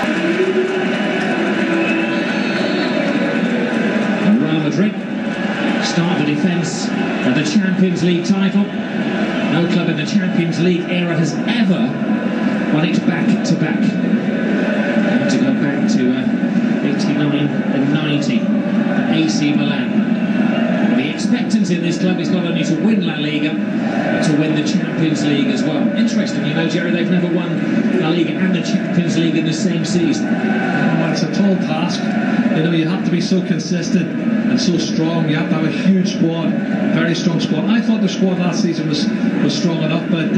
Real Madrid start the defence of the Champions League title. No club in the Champions League era has ever won it back-to-back. To go back to 89 and 90 for AC Milan. The expectancy in this club is not only to win La Liga, but to win the Champions League as well. Interestingly, you know, Jerry, they've never won La Liga and the Champions League in the same season. Well, it's a tall task. You know, you have to be so consistent and so strong. You have to have a huge squad, very strong squad. I thought the squad last season was strong enough, but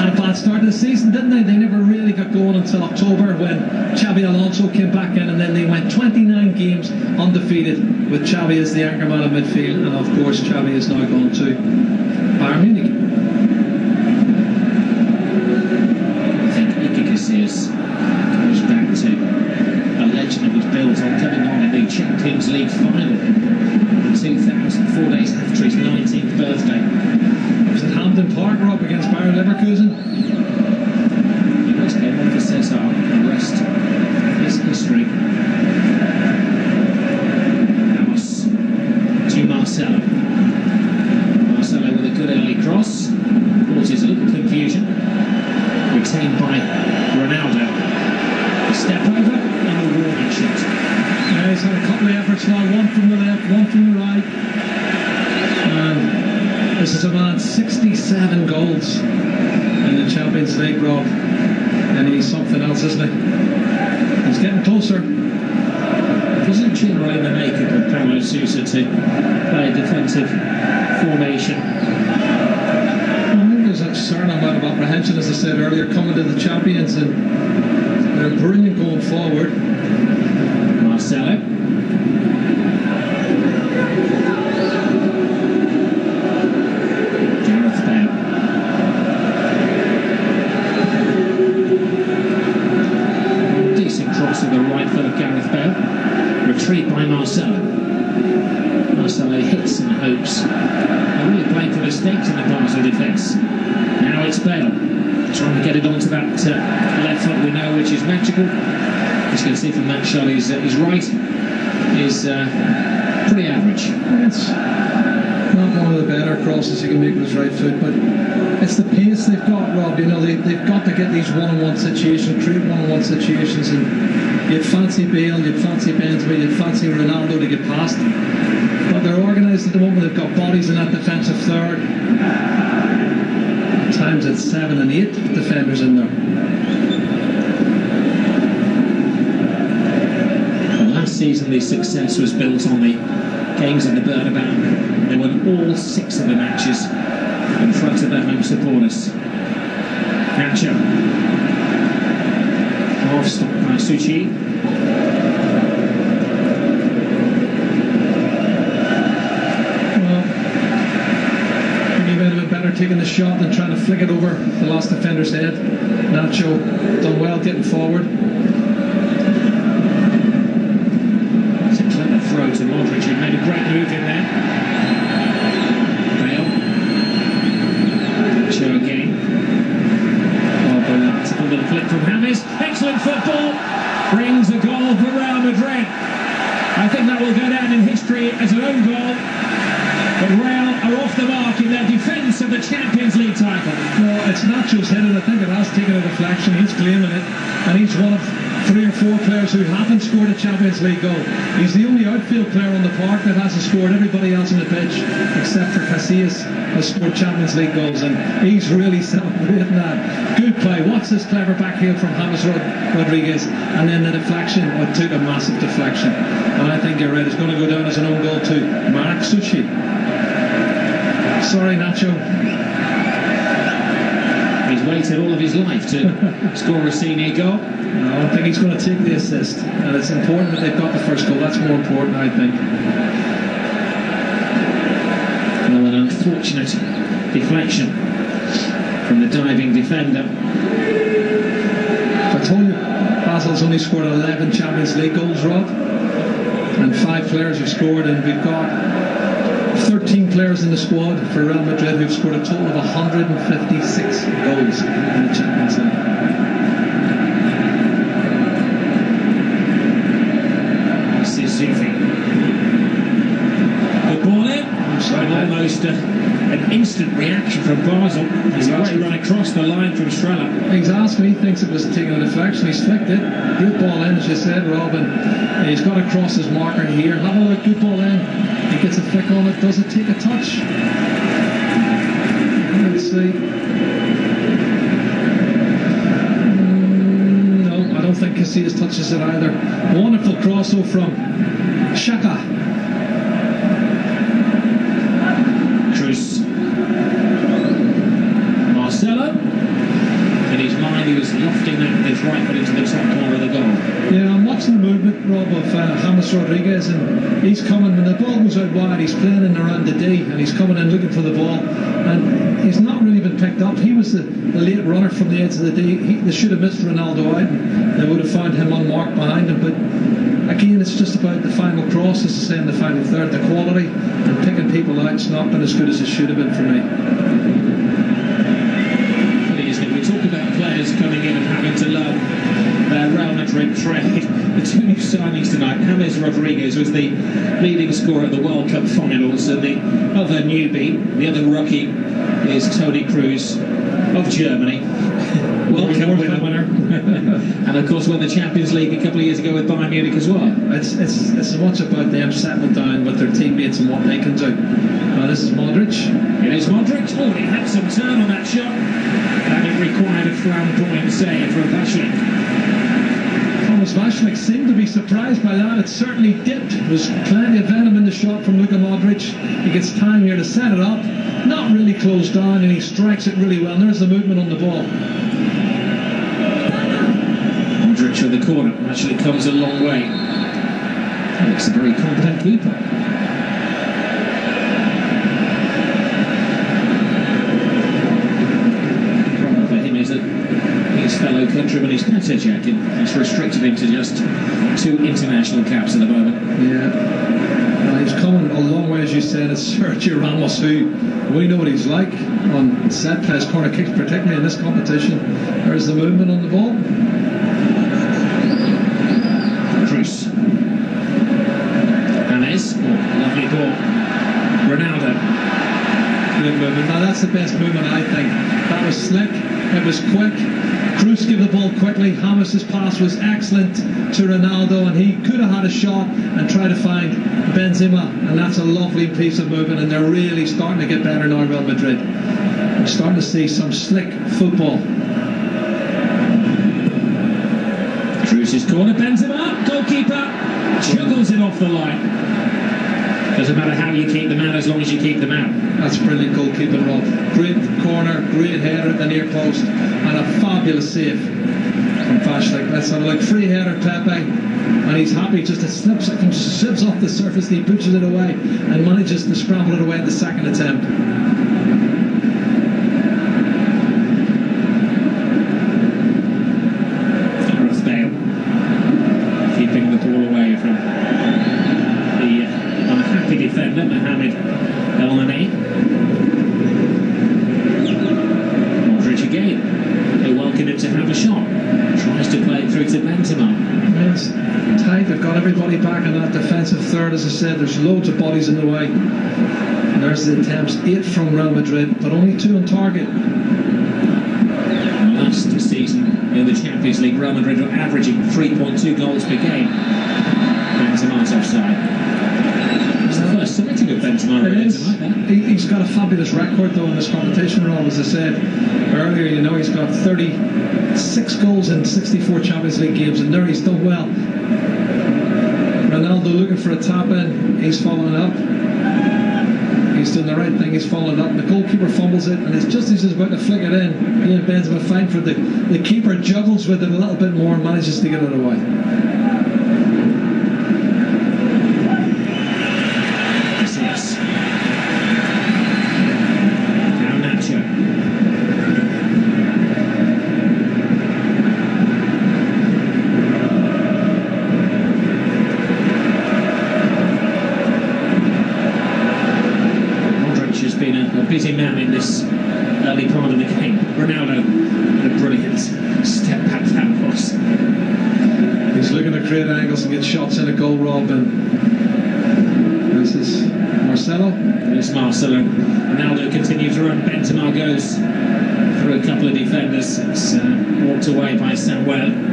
had a bad start to the season, didn't they? They never really got going until October when Xabi Alonso came back in, and then they went 29 games undefeated with Xabi as the anchorman in midfield, and of course Xabi is now gone to Bayern Munich. I think Iker Casillas goes back to a legend that was built on coming on in the Champions League final in 2000, 4 days after his 19th birthday. It was at Hampden Park, Rob, against Bayern Leverkusen. He was there on for Cesar, the rest is history. Ramos to Marcelo. Marcelo with a good early cross. Causes a little confusion. Retained by Ronaldo. A step over and a warning shot. Yeah, he's had a couple of efforts now, one from the left, one from the right. This is a man, 67 goals in the Champions League, Rob. And he's something else, isn't he? He's getting closer. It wasn't generally in the makeup of Paulo Sousa to play a defensive formation. I think there's a certain amount of apprehension, as I said earlier, coming to the Champions, and they're brilliant going forward. Marcelo. To the right foot of Gareth Bale, retrieved by Marcelo. Marcelo hits and hopes. They're really playing for mistakes in the Basel defence. Now it's Bale trying to get it onto that left foot we know, which is magical. As you can see from that shot, his right is pretty average. It's not one of the better crosses you can make with his right foot, but it's the pace they've got, Rob. You know, they've got to get these one-on-one situations, create one-on-one situations, and you'd fancy Bale, you'd fancy Benzema, you'd fancy Ronaldo to get past. But they're organised at the moment. They've got bodies in that defensive third. At times it's 7 and 8 defenders in there. Well, last season the success was built on the games in the Bernabeu. They won all 6 of the matches in front of their home supporters. Nacho. Half stopped by Suchi. Well, he might have been better taking the shot than trying to flick it over the last defender's head. Nacho done well getting forward. It's a clever throw to Modric, who made a great move in there. Again. A little flick from James. Excellent football. Brings a goal for Real Madrid. I think that will go down in history as an own goal. But Real are off the mark in their defence of the Champions League title. No, it's Nacho's headed. I think it has taken a deflection. He's claiming it. And he's one of 3 or 4 players who haven't scored a Champions League goal. He's the only outfield player on the park that hasn't scored. Everybody else on the pitch, except for Casillas, has scored Champions League goals, and he's really celebrating that. Good play. Watch this clever backheel from James Rodriguez, and then the deflection. It took a massive deflection, and I think you're right. It's going to go down as an own goal to Marek Suchi. Sorry, Nacho. He's waited all of his life to score a senior goal. No, I think he's going to take the assist, and it's important that they've got the first goal. That's more important, I think. Well, an unfortunate deflection from the diving defender. I told you, Basel's only scored 11 Champions League goals, Rob, and 5 players have scored, and we've got 13 players in the squad for Real Madrid who've scored a total of 156 goals in the Champions League. almost an instant reaction from Basel. He's away run across the line from Strella. He's asked me, he thinks it was taking a deflection. He's flicked it. Good ball in, as you said, Robin. He's got to cross his marker here. Have a look, good ball in. He gets a flick on it. Does it take a touch? Let's see. No, I don't think Casillas touches it either. Wonderful crossover from Xhaka. He was lofting that with his right foot into the top corner of the goal. Yeah, I'm watching the movement, Rob, of James Rodriguez, and he's coming, when the ball goes out wide, he's playing in around the D, and he's coming in looking for the ball, and he's not really been picked up. He was the late runner from the edge of the D. They should have missed Ronaldo out, and they would have found him unmarked behind him, but again, it's just about the final cross, as I say, in the final third, the quality, and picking people out. It's not been as good as it should have been for me. About players coming in and having to learn their Real Madrid trade. The two new signings tonight, James Rodriguez was the leading scorer at the World Cup finals, and the other newbie, the other rookie, is Toni Kroos of Germany. World Cup winner. And of course won the Champions League a couple of years ago with Bayern Munich as well. It's as much about them settling down with their teammates and what they can do. This is Modric. It is Modric. Oh, he had some turn on that shot, and it required a flamboyant save from Vashlik. Thomas Vashlik seemed to be surprised by that. It certainly dipped. There was plenty of venom in the shot from Luka Modric. He gets time here to set it up. Not really closed down, and he strikes it really well. And there's the movement on the ball. Modric at the corner actually comes a long way. Looks a very competent keeper. His fellow countryman is Petr, it's restricted him to just 2 international caps at the moment. Yeah, he's coming a long way, as you said. It's Sergio Ramos, who we know what he's like on set plays, corner kicks, particularly in this competition. There's the movement on the ball. Cruz. James. Lovely ball. Ronaldo. Good movement. Now that's the best movement, I think. That was slick. It was quick. Kroos gave the ball quickly. James's pass was excellent to Ronaldo, and he could have had a shot and tried to find Benzema, and that's a lovely piece of movement, and they're really starting to get better now, Real Madrid. We're starting to see some slick football. Kroos' corner, Benzema, goalkeeper, juggles it off the line. Doesn't matter how you keep them out as long as you keep them out. That's brilliant goalkeeping, Rob. Great corner, great header at the near post, and a fabulous save from Vashlik. Let's have a look. Free header, Pepe, and he's happy. Just it slips off the surface, and he pushes it away and manages to scramble it away at the second attempt. Keeping the ball away from the unhappy defender, Mohamed El-Nani. Modric again. They welcome him to have a shot. Tries to play it through to Benzema. It's tight. They've got everybody back in that defensive third. As I said, there's loads of bodies in the way. And there's the attempts. 8 from Real Madrid, but only 2 on target. Last season in the Champions League, Real Madrid were averaging 3.2 goals per game. Benzema's offside. It's the first sighting of Benzema tonight. He's got a fabulous record though in this competition, Rob. As I said earlier, you know, he's got 36 goals in 64 Champions League games, and there he's done well. Ronaldo looking for a tap in, he's following up. He's doing the right thing, he's following up. The goalkeeper fumbles it, and it's just as he's about to flick it in. He and Benzema fight for it. The keeper juggles with it a little bit more and manages to get it away. Busy man in this early part of the game. Ronaldo had a brilliant step back fan cross. He's looking to create angles and get shots in a goal, Rob, and This is Marcelo. There's Marcelo. Ronaldo continues to run. Benzema goes through a couple of defenders. It's walked away by Samuel.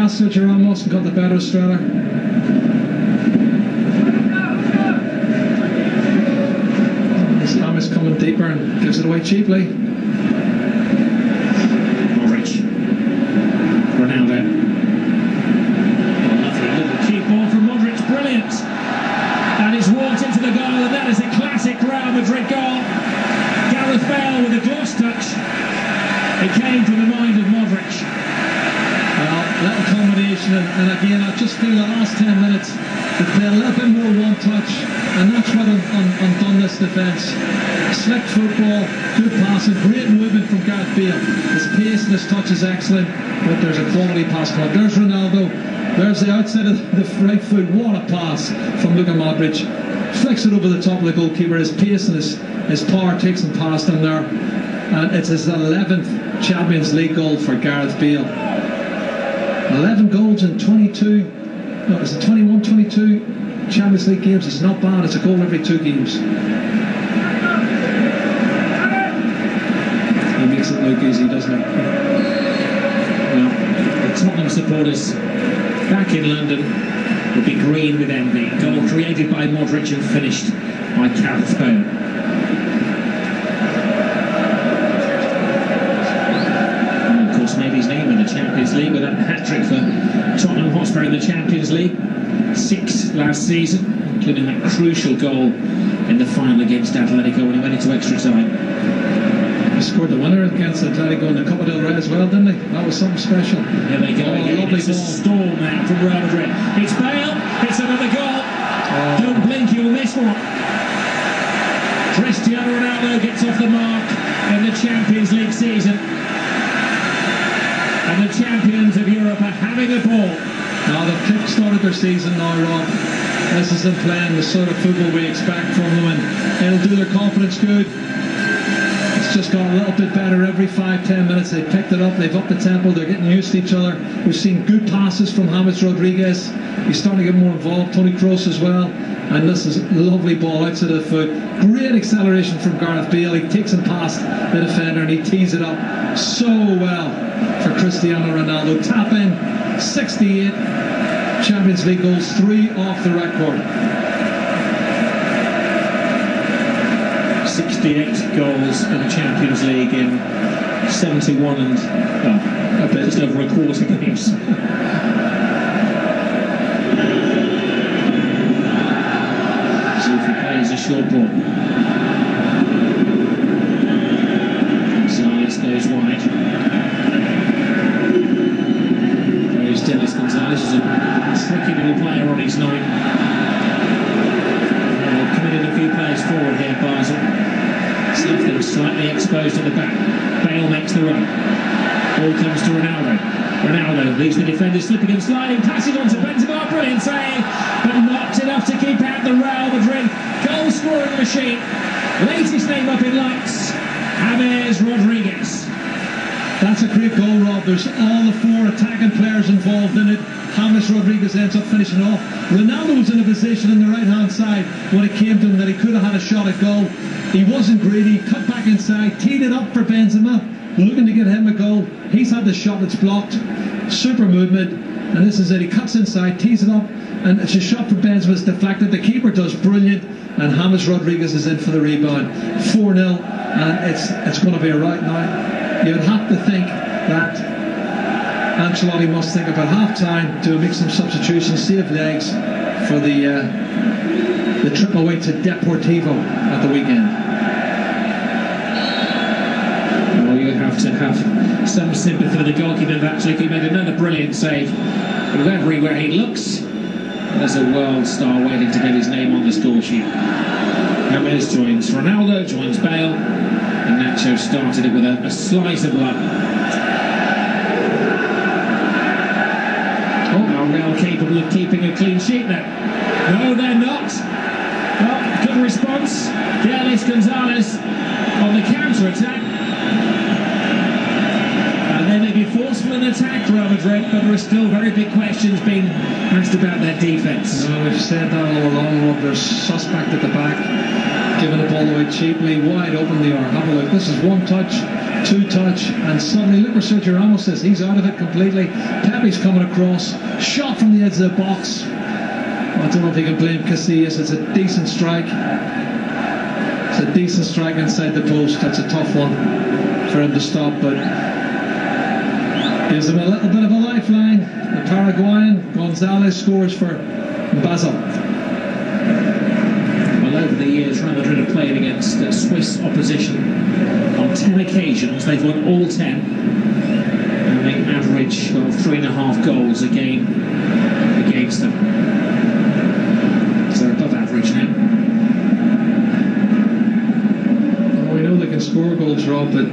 Sergio Ramos got the better Estrada. Islam is coming deeper and gives it away cheaply. Modric. Ronaldo. Lovely little cheap ball from Modric. Brilliant. And it's walked into the goal, and that is a classic Real Madrid goal. Gareth Bale with a gloss touch. It came from the mind of Modric. Little combination, and again I just feel the last 10 minutes they play a little bit more one touch, and that's what undone this defence. Slick football, good passing, great movement from Gareth Bale. His pace and his touch is excellent, but there's a quality pass come up. There's Ronaldo, there's the outside of the right foot. What a pass from Luka Modric. Flicks it over the top of the goalkeeper. His pace and his power takes him past him there, and it's his 11th Champions League goal for Gareth Bale. 11 goals in 22, no, is it 21, 22 Champions League games? It's not bad, it's a goal every 2 games. He makes it look easy, doesn't he? Well, the Tottenham supporters back in London will be green with envy. Goal created by Modric and finished by Gareth Bale. Made his name in the Champions League with that hat-trick for Tottenham Hotspur in the Champions League. 6 last season, including that crucial goal in the final against Atletico when he went into extra time. He scored the winner against Atletico in the Copa del Rey as well, didn't he? That was something special. Here they go again. It's a storm now from Real Madrid. It's Bale, it's another goal. Don't blink, you'll miss one. Cristiano Ronaldo gets off the mark in the Champions League season. And the champions of Europe are having a ball. Now they've kick-started their season now, Rob. This is them playing the sort of football we expect from them, and it'll do their confidence good. It's just got a little bit better every 5-10 minutes. They've picked it up, they've upped the tempo, they're getting used to each other. We've seen good passes from James Rodriguez. He's starting to get more involved. Toni Kroos as well. And this is a lovely ball outside of the foot. Great acceleration from Gareth Bale. He takes him past the defender and he tees it up so well for Cristiano Ronaldo. Tap in, 68 Champions League goals, 3 off the record. 68 goals in the Champions League in 71 and a bit just over a quarter games. Plays a short ball. Gonzalez goes wide. There's Dennis Gonzalez, who's a tricky little player on his line. Committed a few players forward here, Basel. Something slightly exposed at the back. Bale makes the run. Ball comes to Ronaldo. Ronaldo leaves the defender slipping and sliding, passes on to Benzema, brilliant save, but not enough to keep out the Real Madrid goal scoring machine. Latest name up in lights, James Rodriguez. That's a great goal, Rob. There's all the 4 attacking players involved in it. James Rodriguez ends up finishing off. Ronaldo was in a position on the right hand side when it came to him that he could have had a shot at goal. He wasn't greedy, cut back inside, teed it up for Benzema, looking to get him a goal. He's had the shot that's blocked. Super movement, and this is it. He cuts inside, tees it up, and it's a shot for Benzema. It's deflected. The keeper does brilliant, and James Rodriguez is in for the rebound. 4-0, and it's going to be a right now. You'd have to think that Ancelotti must think about half-time to make some substitutions, save legs for the trip away to Deportivo at the weekend. You have to have some sympathy for the goalkeeper that trick. He made another brilliant save. But everywhere he looks, there's a world star waiting to get his name on the score sheet. James joins Ronaldo, joins Bale, and Nacho started it with a slice of luck. Real capable of keeping clean sheet there. No, they're not. Oh, good response. Gonzalez on the counter-attack. And they may be forceful in attack, Real Madrid, but there are still very big questions being asked about their defence. No, we've said that all along, Rob. There's suspect at the back, giving the ball away cheaply, wide open they are. Have a look. This is one touch, two touch, and suddenly look where Sergio Ramos is. He's out of it completely. Pepe's coming across, shot from the edge of the box. I don't know if you can blame Casillas. It's a decent strike. It's a decent strike inside the post. That's a tough one for him to stop, but gives him a little bit of a lifeline. The Paraguayan Gonzalez scores for Basel. Well, over the years, Real Madrid have played against Swiss opposition on 10 occasions. They've won all 10, and they average 3.5 goals a game against them. So they're above average now. Oh, we know they can score goals, Rob, but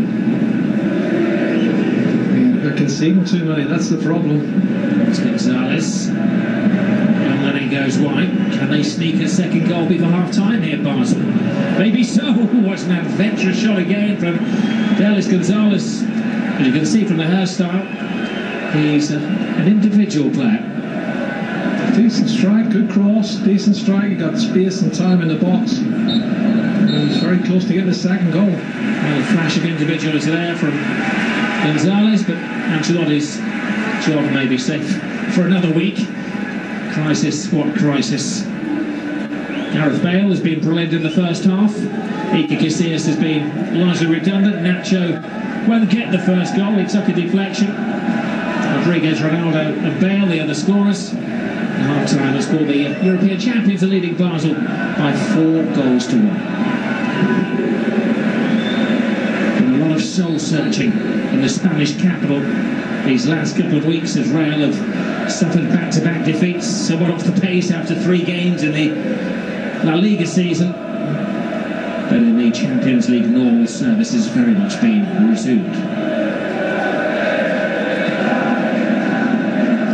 they're conceding too many. That's the problem. It's Gonzalez. And then it goes wide. Can they sneak a second goal before half-time here, Basel? Maybe so. What's an adventurous shot again from Gonzalez. As you can see from the hairstyle, he's an individual player. Decent strike, good cross, decent strike. He got space and time in the box. And he's very close to getting the second goal. Well, a flash of individuality there from Gonzalez, but Ancelotti's job may be safe for another week. Crisis, what crisis? Gareth Bale has been brilliant in the first half. Iker Casillas has been largely redundant. Nacho won't get the first goal. He took a deflection. Rodriguez, Ronaldo and Bale, the other scorers. Half-time has scored the European champions are leading Basel by 4 goals to 1. Been a lot of soul-searching in the Spanish capital these last couple of weeks as Real have suffered back-to-back defeats, somewhat off the pace after 3 games in the La Liga season. But in the Champions League normal service has very much been resumed.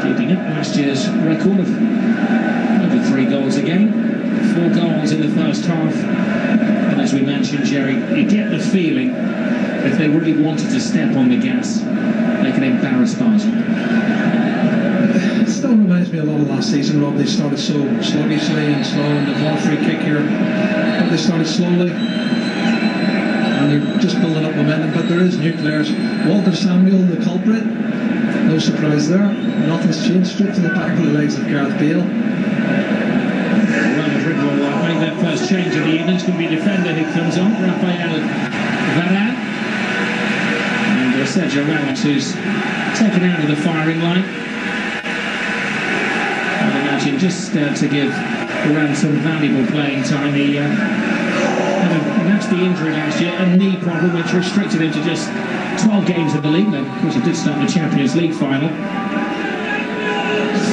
Keeping up last year's record of over 3 goals a game, 4 goals in the first half. And as we mentioned, Jerry, you get the feeling if they really wanted to step on the gas, they can embarrass Basel. It still reminds me a lot of last season, Rob. They started so sluggishly and slow, and they've got a free kick here, but they started slowly and they're just building up momentum. But there is new players. Walter Samuel, the culprit, no surprise there. Nothing's changed. Straight to the back of the legs of Gareth Bale. Real Madrid will make their first change of the evening. It's going to be a defender who comes on, Rafael Varane. And Sergio Ramos, who's taken out of the firing line. I'd imagine just to give Varane some valuable playing time. He had a nasty injury last year, a knee problem which restricted him to just 12 games in the league. Though, of course, he did start the Champions League final.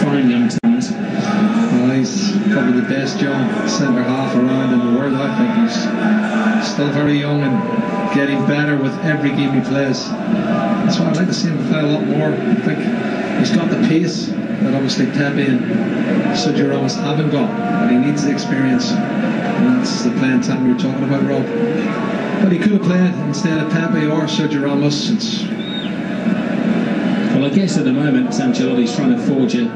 Fine young talent. Well, he's probably the best young centre-half around in the world. I think he's still very young and getting better with every game he plays. That's why I'd like to see him play a lot more. I think he's got the pace that obviously Pepe and Sergio Ramos haven't got, but he needs the experience, and that's the playing time you're talking about, Rob. But he could have played instead of Pepe or Sergio Ramos. Well, I guess at the moment Ancelotti's trying to forge a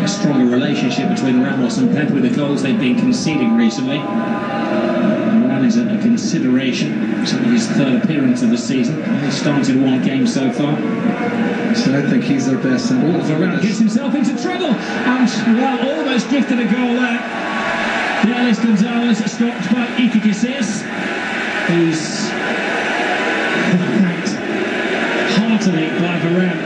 stronger relationship between Ramos and Pepe with the goals they've been conceding recently. One is a consideration. It's only his 3rd appearance of the season. He's started 1 game so far. So I think he's their best centre. Varane gets himself into trouble and well, almost gifted a goal there. Gonzalez stopped by Iker Casillas, who's attacked heartily by Varane.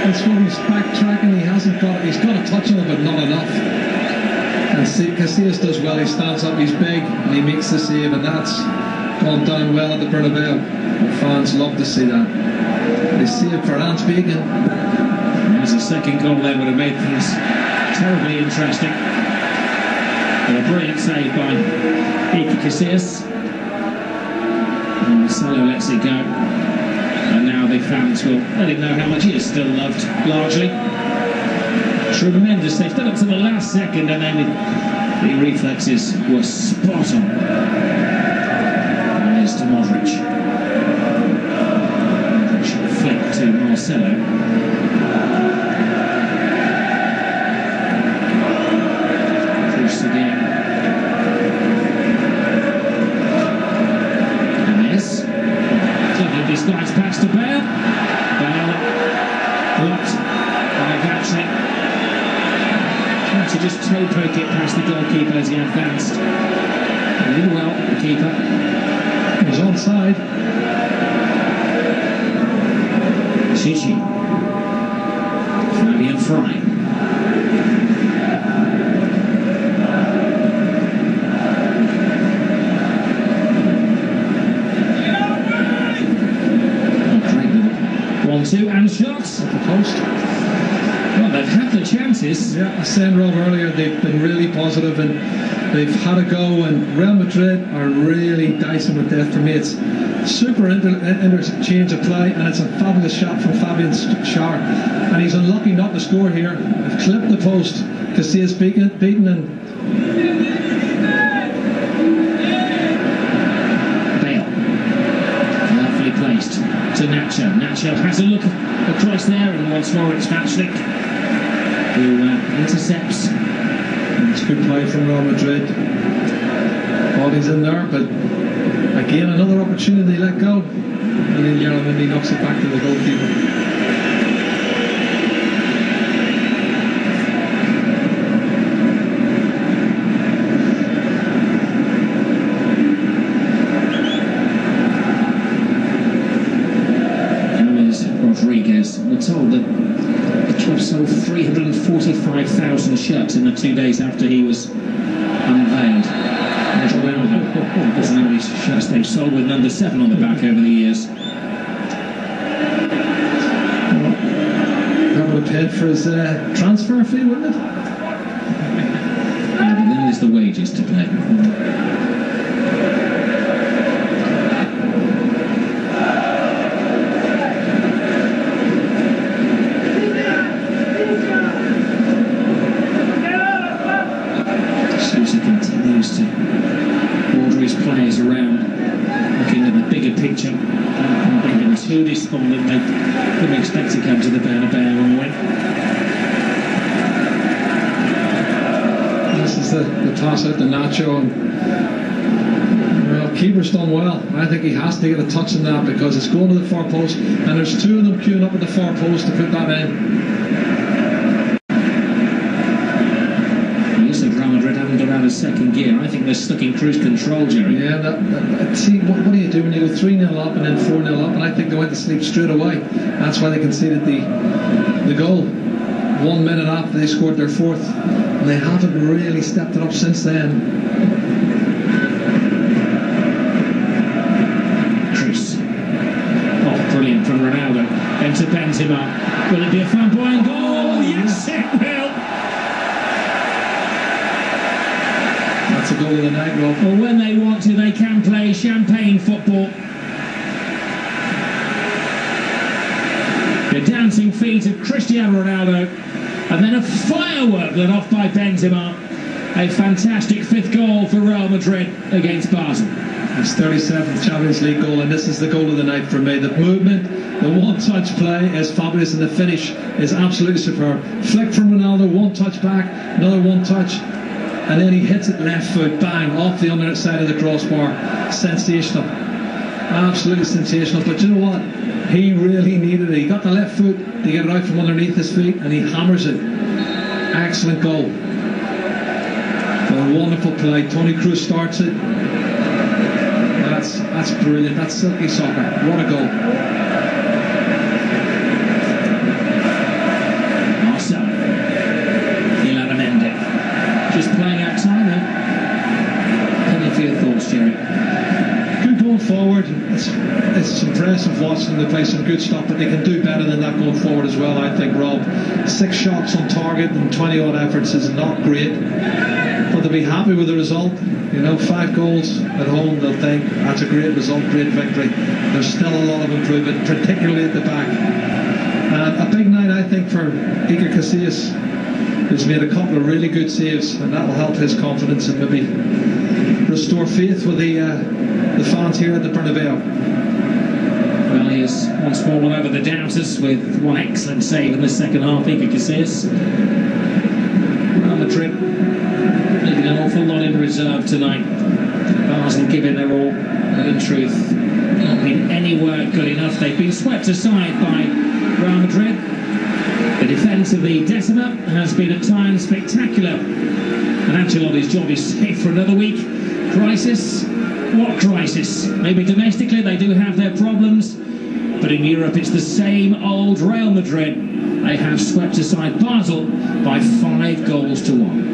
That's when he's backtracking. He hasn't got it. He's got a touch on it, but not enough. And Casillas does well. He stands up. He's big, and he makes the save, and that's gone down well at the Bernabeu. The fans love to see that. They saved for Ant Bacon. There's a second goal there would have made things terribly interesting. But a brilliant save by Iker Casillas. And Salo lets it go. And now they found fans will let him know how much he is still loved, largely. Tremendous. They've done up to the last second, and then the reflexes were spot on. And there's to Modric. Modric flick to Marcelo. Cruz again. And there's cleverly disguised pass to Bale. Bale blocked by Gatche. To just toe poke it past the goalkeeper as he advanced. A little well, the keeper. He's onside. Chichi. Fabian Fry. Great little 1-2 and shots At the post. Well, they've had the chances. Yeah, I said Rob earlier, they've been really positive and they've had a go, and Real Madrid are really dicing with death. For me, it's super interchange of play, and it's a fabulous shot from Fabian Schär, and he's unlucky not to score here. They've clipped the post. Casillas beaten and Bale. Lovely placed to Nacho. Nacho has a look across there, and once more it's Matchlick who intercepts. And it's good play from Real Madrid. Body's in there, but again another opportunity let go, and then he knocks it back to the goalkeeper. Rodriguez. We're told that the club sold 345,000 shirts in the 2 days after he was unveiled. Doesn't know how many shirts they've sold with number 7 on the back over the years. That would have paid for his transfer fee, wouldn't it? Yeah, but then there's the wages to pay. To order his players around, looking at the bigger picture, and being too despondent they couldn't expect to come to the Bernabeu and win. This is the toss out to Nacho, and well, keeper's done well. I think he has to get a touch in that because it's going to the far post, and there's 2 of them queuing up at the far post to put that in. Out of second gear. I think they're stuck in cruise control, Jerry. Yeah, see, what do you do when you go 3-0 up and then 4-0 up? And I think they went to sleep straight away. That's why they conceded the goal 1 minute after they scored their 4th, and they haven't really stepped it up since then. Cruz. Oh, brilliant from Ronaldo. Then to Benzema. Will it be a flamboyant goal? Yes, it will. That's a goal of the night, Rob. Well, when they want to, they can play champagne football. The dancing feet of Cristiano Ronaldo, and then a firework let off by Benzema. A fantastic 5th goal for Real Madrid against Basel. His 37th Champions League goal, and this is the goal of the night for me. The movement, the one-touch play is fabulous, and the finish is absolutely superb. Flick from Ronaldo, 1 touch back, another 1 touch. And then he hits it left foot, bang, off the underside of the crossbar. Sensational. Absolutely sensational. But you know what? He really needed it. He got the left foot to get it out from underneath his feet, and he hammers it. Excellent goal. A wonderful play. Toni Kroos starts it. That's brilliant. That's silky soccer. What a goal. Just playing out time then. Any for your thoughts, Jerry? Good going forward. It's impressive watching them play some good stuff, but they can do better than that going forward as well, I think, Rob. 6 shots on target and 20 odd efforts is not great, but to be happy with the result, You know, 5 goals at home, they'll think that's a great result, great victory. There's still a lot of improvement, particularly at the back. And a big night, I think, for Iker Casillas, who's made a couple of really good saves, and that will help his confidence and maybe restore faith with the fans here at the Bernabeu. Well, he has once more won over the doubters with one excellent save in the second half. Iker Casillas. Real Madrid leaving an awful lot in reserve tonight. Basel giving their all, but in truth, not been anywhere good enough. They've been swept aside by Real Madrid. The defence of the Decima has been at times spectacular, and Ancelotti's job is safe for another week. Crisis? What crisis? Maybe domestically they do have their problems, but in Europe it's the same old Real Madrid. They have swept aside Basel by 5 goals to 1.